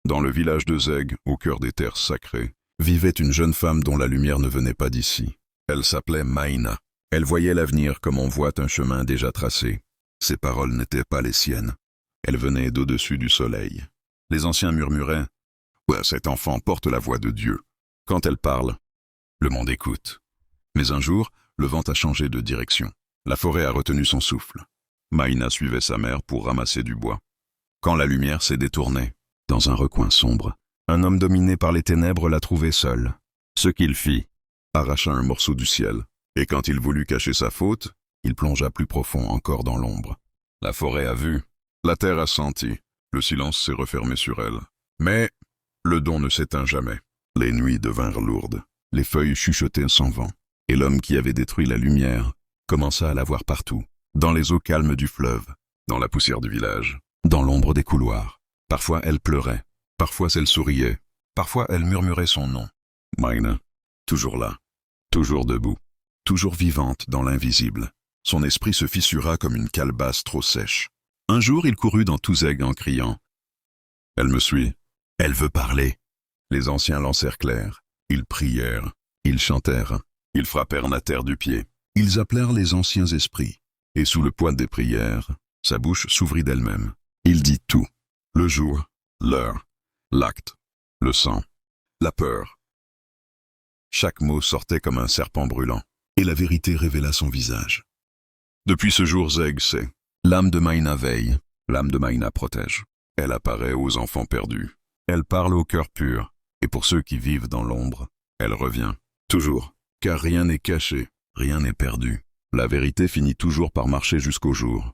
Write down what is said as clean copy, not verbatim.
Dans le village de Zeg, au cœur des terres sacrées, vivait une jeune femme dont la lumière ne venait pas d'ici. Elle s'appelait Maïna. Elle voyait l'avenir comme on voit un chemin déjà tracé. Ses paroles n'étaient pas les siennes. Elles venaient d'au-dessus du soleil. Les anciens murmuraient « Ouais, cet enfant porte la voix de Dieu. Quand elle parle, le monde écoute. » Mais un jour, le vent a changé de direction. La forêt a retenu son souffle. Maïna suivait sa mère pour ramasser du bois. Quand la lumière s'est détournée, dans un recoin sombre, un homme dominé par les ténèbres l'a trouvée seule. Ce qu'il fit, arracha un morceau du ciel, et quand il voulut cacher sa faute, il plongea plus profond encore dans l'ombre. La forêt a vu, la terre a senti, le silence s'est refermé sur elle. Mais le don ne s'éteint jamais. Les nuits devinrent lourdes, les feuilles chuchotaient sans vent, et l'homme qui avait détruit la lumière commença à la voir partout, dans les eaux calmes du fleuve, dans la poussière du village, dans l'ombre des couloirs. Parfois elle pleurait, parfois elle souriait, parfois elle murmurait son nom. Maïna, toujours là, toujours debout, toujours vivante dans l'invisible. Son esprit se fissura comme une calebasse trop sèche. Un jour il courut dans tout Zeg en criant « Elle me suit, elle veut parler !» Les anciens l'encerclèrent, ils prièrent, ils chantèrent, ils frappèrent la terre du pied. Ils appelèrent les anciens esprits, et sous le poids des prières, sa bouche s'ouvrit d'elle-même. Il dit tout. Le jour, l'heure, l'acte, le sang, la peur. Chaque mot sortait comme un serpent brûlant, et la vérité révéla son visage. Depuis ce jour, Zeg sait. L'âme de Maïna veille, l'âme de Maïna protège. Elle apparaît aux enfants perdus. Elle parle au cœur pur, et pour ceux qui vivent dans l'ombre, elle revient. Toujours, car rien n'est caché, rien n'est perdu. La vérité finit toujours par marcher jusqu'au jour.